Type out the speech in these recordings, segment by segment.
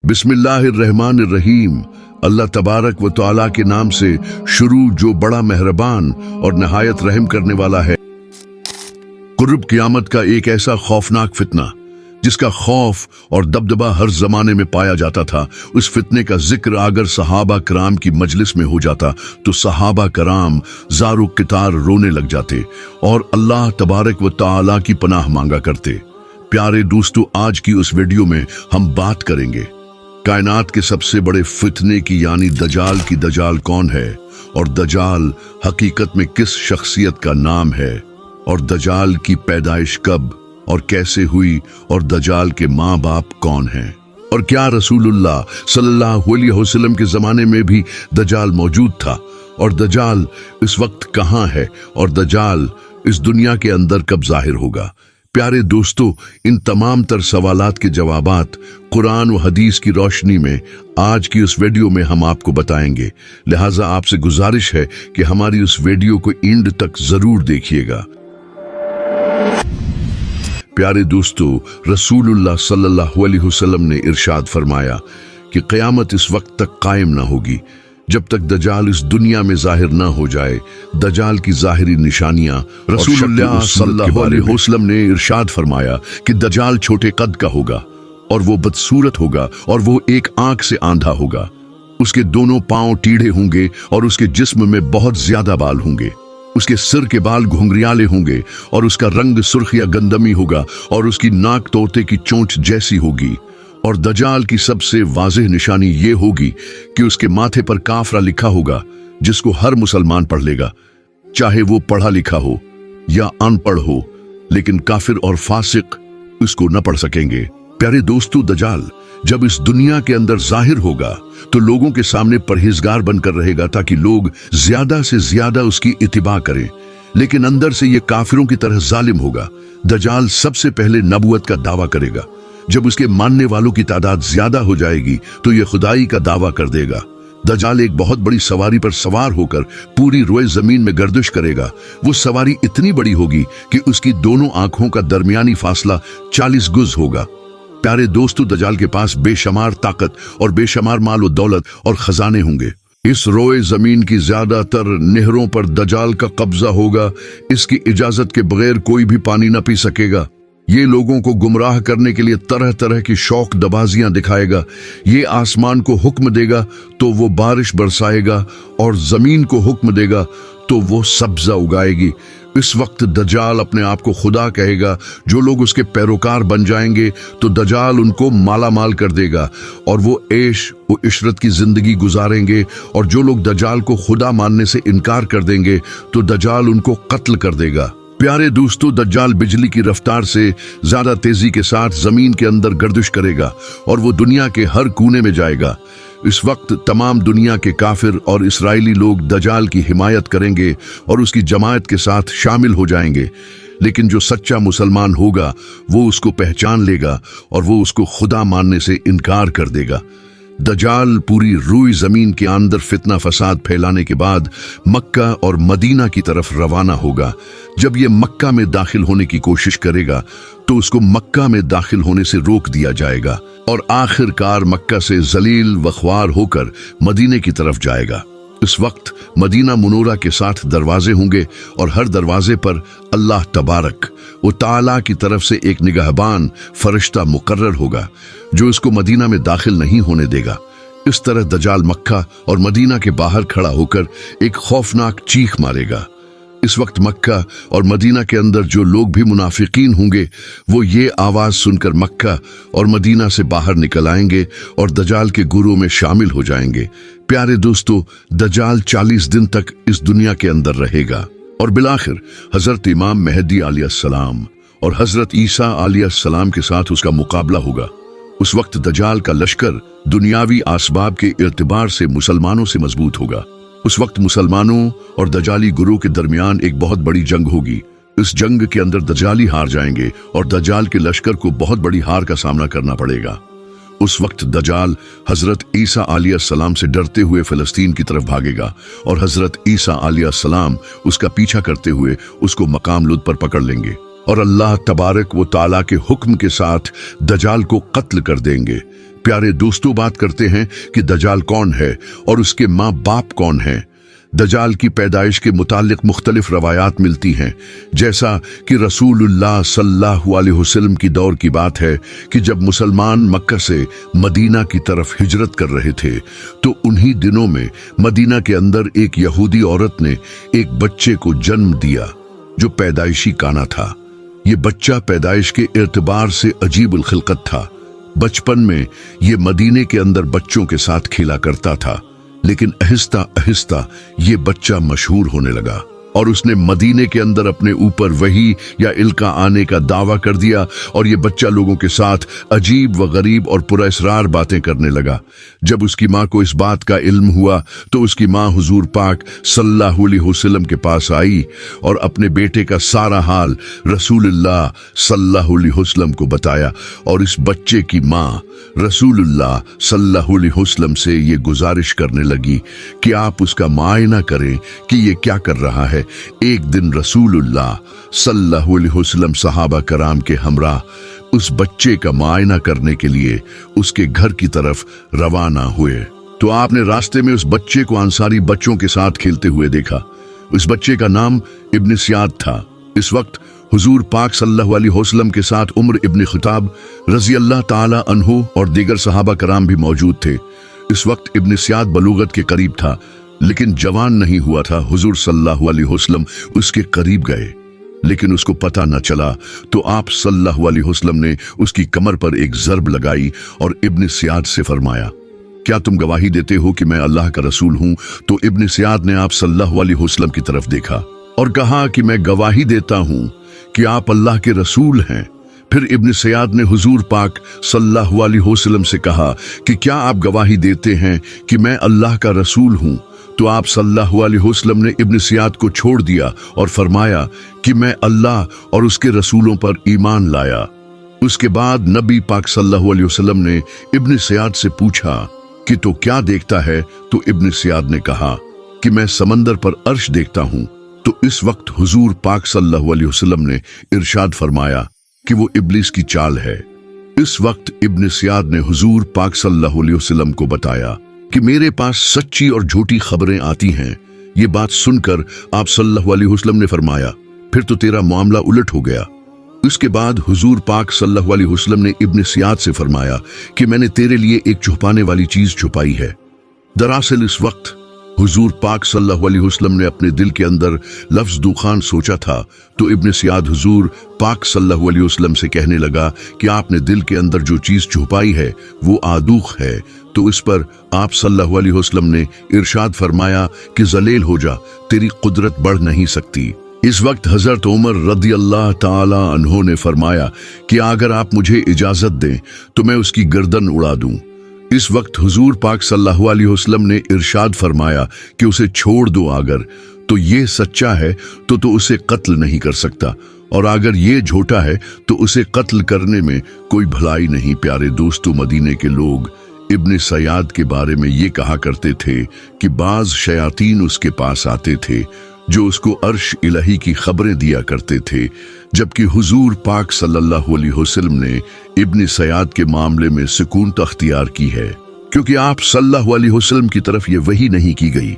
बिस्मिल्लाहिर्रहमानिर्रहीम। अल्लाह तबारक व तआला के नाम से शुरू जो बड़ा मेहरबान और नहायत रहम करने वाला है। कुर्ब क़यामत का एक ऐसा खौफनाक फितना जिसका खौफ और दबदबा हर जमाने में पाया जाता था, उस फितने का जिक्र अगर सहाबा कराम की मजलिस में हो जाता तो सहाबा कराम ज़ारो कितार रोने लग जाते और अल्लाह तबारक व तआला की पनाह मांगा करते। प्यारे दोस्तों, आज की उस वीडियो में हम बात करेंगे कायनात के सबसे बड़े फितने की, यानी दजाल की। दजाल कौन है और दजाल हकीकत में किस शख्सियत का नाम है, और दजाल की पैदाइश कब और कैसे हुई, और दजाल के माँ बाप कौन हैं, और क्या रसूलुल्लाह सल्लल्लाहु अलैहि वसल्लम के ज़माने में भी दजाल मौजूद था, और दजाल इस वक्त कहाँ है, और दजाल इस दुनिया के अंदर कब जाहिर होगा। प्यारे दोस्तों, इन तमाम तर सवालात के जवाबात कुरान व हदीस की रोशनी में आज की उस वीडियो में हम आपको बताएंगे। लिहाजा आपसे गुजारिश है कि हमारी उस वीडियो को एंड तक जरूर देखिएगा। प्यारे दोस्तों, रसूलुल्लाह सल्लल्लाहु अलैहि वसल्लम ने इरशाद फरमाया कि क़यामत इस वक्त तक कायम ना होगी जब तक दजाल इस दुनिया में जाहिर ना हो जाए। दजाल की जाहिरी निशानियां रसूलुल्लाह सल्लल्लाहु अलैहि वसल्लम ने इरशाद फरमाया कि दजाल छोटे कद का होगा और वो बदसूरत होगा और वो एक आंख से आंधा होगा। उसके दोनों पांव टीढ़े होंगे और उसके जिस्म में बहुत ज्यादा बाल होंगे। उसके सिर के बाल घुंघरियाले होंगे और उसका रंग सुर्ख या गंदमी होगा और उसकी नाक तोते की चोंच जैसी होगी। और दजाल की सबसे वाज़ेह निशानी ये होगी कि उसके माथे पर काफरा लिखा होगा, जिसको हर मुसलमान पढ़ लेगा, चाहे वो पढ़ा लिखा हो या अनपढ़ हो, लेकिन काफिर और फासिक इसको न पढ़ सकेंगे। प्यारे दोस्तों, दजाल जब इस दुनिया के अंदर जाहिर होगा तो लोगों के सामने परहेजगार बनकर रहेगा ताकि लोग ज्यादा से ज्यादा उसकी इत्तिबा करें, लेकिन अंदर से ये काफिरों की तरह जालिम होगा। दजाल सबसे पहले नबूवत का दावा करेगा। जब उसके मानने वालों की तादाद ज्यादा हो जाएगी तो ये खुदाई का दावा कर देगा। दजाल एक बहुत बड़ी सवारी पर सवार होकर पूरी रोए जमीन में गर्दिश करेगा। वो सवारी इतनी बड़ी होगी कि उसकी दोनों आंखों का दरमियानी फासला 40 गुज होगा। प्यारे दोस्तों, दजाल के पास बेशुमार ताकत और बेशुमार माल व दौलत और खजाने होंगे। इस रोए जमीन की ज्यादातर नहरों पर दजाल का कब्जा होगा। इसकी इजाजत के बगैर कोई भी पानी न पी सकेगा। ये लोगों को गुमराह करने के लिए तरह तरह की शौक दबाजियां दिखाएगा। ये आसमान को हुक्म देगा तो वो बारिश बरसाएगा और जमीन को हुक्म देगा तो वो सब्जा उगाएगी। इस वक्त दजाल अपने आप को खुदा कहेगा। जो लोग उसके पैरोकार बन जाएंगे तो दजाल उनको माला माल कर देगा और वो ऐश व इशरत की जिंदगी गुजारेंगे, और जो लोग दजाल को खुदा मानने से इनकार कर देंगे तो दजाल उनको कत्ल कर देगा। प्यारे दोस्तों, दज्जाल बिजली की रफ्तार से ज्यादा तेजी के साथ जमीन के अंदर गर्दिश करेगा और वो दुनिया के हर कोने में जाएगा। इस वक्त तमाम दुनिया के काफिर और इस्राएली लोग दज्जाल की हिमायत करेंगे और उसकी जमायत के साथ शामिल हो जाएंगे, लेकिन जो सच्चा मुसलमान होगा वो उसको पहचान लेगा और वो उसको खुदा मानने से इनकार कर देगा। दजाल पूरी रूई जमीन के अंदर फितना फसाद फैलाने के बाद मक्का और मदीना की तरफ रवाना होगा। जब ये मक्का में दाखिल होने की कोशिश करेगा तो उसको मक्का में दाखिल होने से रोक दिया जाएगा और आखिरकार मक्का से जलील व ख्वार होकर मदीने की तरफ जाएगा। इस वक्त मदीना मुनोरा के 60 दरवाजे होंगे और हर दरवाजे पर अल्लाह तबारक व ताला की तरफ से एक निगहबान फरिश्ता मुकर्रर होगा जो इसको मदीना में दाखिल नहीं होने देगा। इस तरह दजाल मक्का और मदीना के बाहर खड़ा होकर एक खौफनाक चीख मारेगा। इस वक्त मक्का और मदीना के अंदर जो लोग भी मुनाफिकीन होंगे वो ये आवाज सुनकर मक्का और मदीना से बाहर निकल आएंगे और दजाल के गुरों में शामिल हो जाएंगे। प्यारे दोस्तों, दजाल 40 दिन तक इस दुनिया के अंदर रहेगा और बिलाखिर हजरत इमाम मेहदी अलैहिस्सलाम और हजरत ईसा अलैहिस्सलाम के साथ उसका मुकाबला होगा। उस वक्त दजाल का लश्कर दुनियावी आसबाब के इर्तिबार से मुसलमानों से मजबूत होगा। उस वक्त मुसलमानों और दजाली गुरु के दरमियान एक बहुत बड़ी जंग होगी। इस जंग के अंदर दजाली हार जाएंगे और दजाल के लश्कर को बहुत बड़ी हार का सामना करना पड़ेगा। उस वक्त दजाल हजरत ईसा अलैहिस्सलाम से डरते हुए फिलिस्तीन की तरफ भागेगा और हजरत ईसा अलैहिस्सलाम उसका पीछा करते हुए उसको मकाम लुद पर पकड़ लेंगे और अल्लाह तबारक व ताला के हुक्म के साथ दजाल को कत्ल कर देंगे। प्यारे दोस्तों, बात करते हैं कि दजाल कौन है और उसके माँ बाप कौन हैं। दजाल की पैदाइश के मुतालिक मुख्तलिफ रवायात मिलती हैं, जैसा कि रसूलुल्लाह सल्लल्लाहु अलैहि वसल्लम की दौर की बात है कि जब मुसलमान मक्का से मदीना की तरफ हिजरत कर रहे थे तो उन्हीं दिनों में मदीना के अंदर एक यहूदी औरत ने एक बच्चे को जन्म दिया जो पैदाइशी काना था। ये बच्चा पैदाइश के एतबार से अजीबुल खिलकत था। बचपन में ये मदीने के अंदर बच्चों के साथ खेला करता था, लेकिन आहिस्ता आहिस्ता ये बच्चा मशहूर होने लगा और उसने मदीने के अंदर अपने ऊपर वही या इल्का आने का दावा कर दिया और ये बच्चा लोगों के साथ अजीब व गरीब और पुरअसरार बातें करने लगा। जब उसकी माँ को इस बात का इल्म हुआ तो उसकी माँ हुजूर पाक सल्लल्लाहु अलैहि वसल्लम के पास आई और अपने बेटे का सारा हाल रसूलुल्लाह सल्लल्लाहु अलैहि वसल्लम को बताया। और इस बच्चे की माँ रसूलुल्लाह सल्लल्लाहु अलैहि वसल्लम से ये गुजारिश करने लगी कि आप उसका मुआयना करें कि ये क्या कर रहा है। एक दिन रसूलुल्लाह सल्लल्लाहु अलैहि वसल्लम सहाबा कराम के हमरा उस बच्चे का मुआयना करने के लिए उसके घर की तरफ रवाना हुए तो आपने रास्ते में उस बच्चे को अंसारी बच्चों के साथ खेलते हुए देखा। उस बच्चे का नाम इब्न सियाद था। इस वक्त हुजूर पाक सल्लल्लाहु अलैहि वसल्लम के साथ उमर इब्न खिताब रजी अल्लाह ताला अन्हु और दीगर सहाबा कराम भी मौजूद थे। इस वक्त इब्न सियाद बलूगत के करीब था, लेकिन जवान नहीं हुआ था। हुजूर सल्लल्लाहु अलैहि वसल्लम उसके करीब गए, लेकिन उसको पता न चला तो आप सल्लल्लाहु अलैहि वसल्लम ने उसकी कमर पर एक ज़रब लगाई और इब्न सियाद से फरमाया, क्या तुम गवाही देते हो कि मैं अल्लाह का रसूल हूं? तो इब्न सियाद ने आप सल्लल्लाहु अलैहि वसल्लम की तरफ देखा और कहा कि मैं गवाही देता हूं कि आप अल्लाह के रसूल हैं। फिर इब्न सियाद ने हुजूर पाक सल्लल्लाहु अलैहि वसल्लम से कहा कि क्या आप गवाही देते हैं कि मैं अल्लाह का रसूल हूं? तो आप सल्लल्लाहु अलैहि वसल्लम ने इब्न सियाद को छोड़ दिया और फरमाया कि मैं अल्लाह और उसके रसूलों पर ईमान लाया। उसके बाद नबी पाक सल्लल्लाहु अलैहि वसल्लम ने इब्न सियाद से पूछा कि तो क्या देखता है? तो इब्न सियाद ने कहा कि मैं समंदर पर अर्श देखता हूं। तो इस वक्त हुजूर पाक सल्लल्लाहु अलैहि वसल्लम ने इरशाद फरमाया कि वो इब्लिस की चाल है। इस वक्त इब्न सियाद ने हुजूर पाक सल्लल्लाहु अलैहि वसल्लम को बताया कि मेरे पास सच्ची और झूठी खबरें आती हैं। ये बात सुनकर आप सल्लल्लाहु अलैहि वसल्लम ने फरमाया, फिर तो तेरा मामला उलट हो गया। इसके बाद हुजूर पाक सल्लल्लाहु अलैहि वसल्लम ने इब्न सियाद से फरमाया कि मैंने तेरे लिए एक छुपाने वाली चीज छुपाई है। दरअसल इस वक्त हुजूर पाक सल्लल्लाहु अलैहि वसल्लम ने अपने दिल के अंदर लफ्ज दुखान सोचा था तो इब्न सियाद हुजूर पाक सल्लल्लाहु अलैहि वसल्लम से कहने लगा कि आपने दिल के अंदर जो चीज छुपाई है वो आदूख है। तो इस पर आप सल्लल्लाहु अलैहि वसल्लम ने इरशाद फरमाया कि जलील हो जा, तेरी कुदरत बढ़ नहीं सकती। इस वक्त हजरत उमर रदी अल्लाह ताला अन्हो ने फरमाया कि अगर आप मुझे इजाजत दें तो मैं उसकी गर्दन उड़ा दूं। इस वक्त हुजूर पाक सल्लल्लाहु अलैहि वसल्लम ने इरशाद फरमाया कि उसे छोड़ दो, अगर तो ये सच्चा है तो उसे कत्ल नहीं कर सकता, और अगर ये झूठा है तो उसे कत्ल करने में कोई भलाई नहीं। प्यारे दोस्तों, मदीने के लोग इब्न सयाद के बारे में ये कहा करते थे कि बाज शयातीन उसके पास आते थे जो उसको अर्श इलाही की खबरें दिया करते थे, जबकि हुजूर पाक सल्लल्लाहु अलैहि वसल्लम ने इब्न सयाद के मामले में सुकून अख्तियार की है, क्योंकि आप सल्लल्लाहु अलैहि वसल्लम की तरफ ये वही नहीं की गई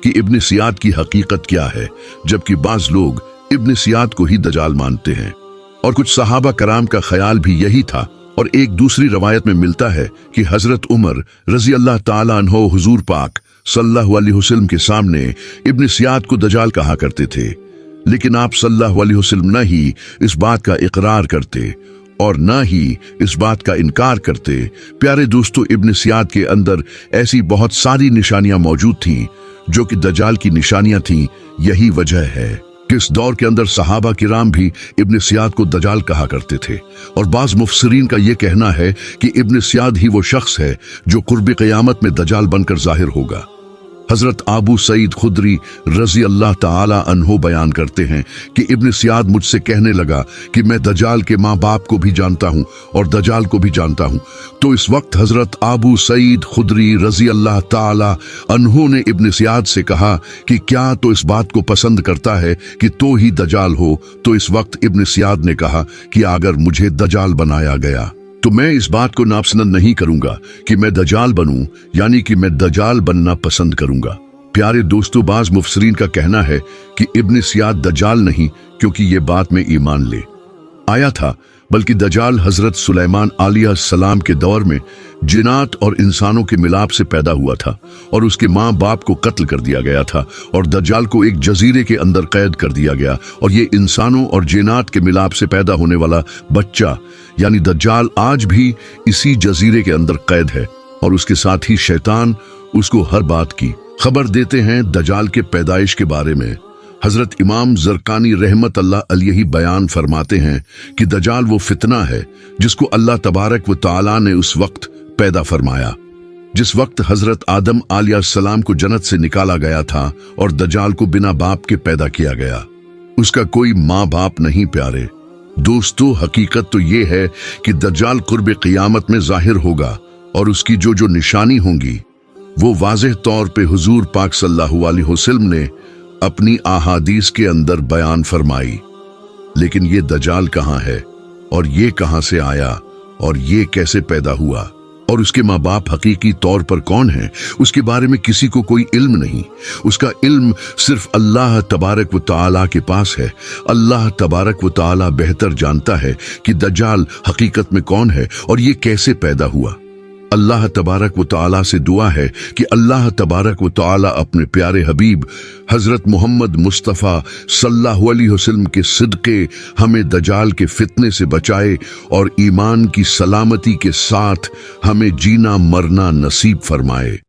कि इब्न सियाद की हकीकत क्या है, जबकि बाज लोग इब्न सियाद को ही दजाल मानते हैं और कुछ सहाबा कराम का ख्याल भी यही था। और एक दूसरी रवायत में मिलता है कि हजरत उमर रजी अल्लाह ताला अन्हो हुजूर पाक सल्लल्लाहु अलैहि वसल्लम के सामने इब्न सियाद को दजाल कहा करते थे, लेकिन आप सल्लल्लाहु अलैहि वसल्लम न ही इस बात का इकरार करते और न ही इस बात का इनकार करते। प्यारे दोस्तों, इब्न सियाद के अंदर ऐसी बहुत सारी निशानियां मौजूद थीं जो कि दजाल की निशानियां थीं। यही वजह है कि इस दौर के अंदर सहाबा किराम भी इब्न सियाद को दजाल कहा करते थे, और बाज मुफस्सिरीन का यह कहना है कि इब्न सियाद ही वो शख्स है जो कुर्ब क़यामत में दजाल बनकर जाहिर होगा। हजरत अबू सईद खुदरी रजी अल्लाह ताला अन्हो बयान करते हैं कि इब्न सियाद मुझसे कहने लगा कि मैं दजाल के माँ बाप को भी जानता हूँ और दजाल को भी जानता हूँ। तो इस वक्त हजरत अबू सईद खुदरी रजी अल्लाह ताला अन्हो ने इब्न सियाद से कहा कि क्या तो इस बात को पसंद करता है कि तो ही दजाल हो? तो इस वक्त इब्न सियाद ने कहा कि अगर मुझे दजाल बनाया गया तो मैं इस बात को नापसंद नहीं करूंगा कि मैं दजाल बनूं, यानी कि मैं दजाल बनना पसंद करूंगा। प्यारे दोस्तों, बाज मुफस्सिरीन का कहना है कि इब्न सियाद दजाल नहीं क्योंकि ये बात में ईमान ले आया था, बल्कि दजाल हजरत सुलेमान अलैहिस्सलाम के दौर में जिन्नात और इंसानों के मिलाप से पैदा हुआ था और उसके माँ बाप को कत्ल कर दिया गया था और दज्जाल को एक जजीरे के अंदर कैद कर दिया गया, और ये इंसानों और जिन्नात के मिलाप से पैदा होने वाला बच्चा यानी दज्जाल आज भी इसी जजीरे के अंदर कैद है और उसके साथ ही शैतान उसको हर बात की खबर देते हैं। दज्जाल के पैदाइश के बारे में हजरत इमाम ज़रकानी रहमत अल्लाह अलैहि बयान फरमाते हैं कि दज्जाल वो फितना है जिसको अल्लाह तबारक व तआला ने उस वक्त पैदा फरमाया जिस वक्त हजरत आदम अलैहिस्सलाम को जन्नत से निकाला गया था और दज्जाल को बिना बाप के पैदा किया गया। उसका कोई माँ बाप नहीं। प्यारे दोस्तों, हकीकत तो ये है कि दज्जाल कुर्ब क़ियामत में जाहिर होगा और उसकी जो जो निशानी होंगी वो वाज़ेह तौर पे हुजूर पाक सल्लल्लाहु अलैहि वसल्लम ने अपनी अहादीस के अंदर बयान फरमाई। लेकिन ये दज्जाल कहाँ है और ये कहाँ से आया और ये कैसे पैदा हुआ और उसके माँ बाप हकीकी तौर पर कौन हैं, उसके बारे में किसी को कोई इल्म नहीं। उसका इल्म सिर्फ अल्लाह तबारक व तआला के पास है। अल्लाह तबारक व तआला बेहतर जानता है कि दज्जाल हकीकत में कौन है और ये कैसे पैदा हुआ। अल्लाह तबारक व तआला से दुआ है कि अल्लाह तबारक व तआला अपने प्यारे हबीब हजरत मोहम्मद मुस्तफ़ा सल्लल्लाहु अलैहि वसल्लम के सिदक़े हमें दज्जाल के फितने से बचाए और ईमान की सलामती के साथ हमें जीना मरना नसीब फरमाए।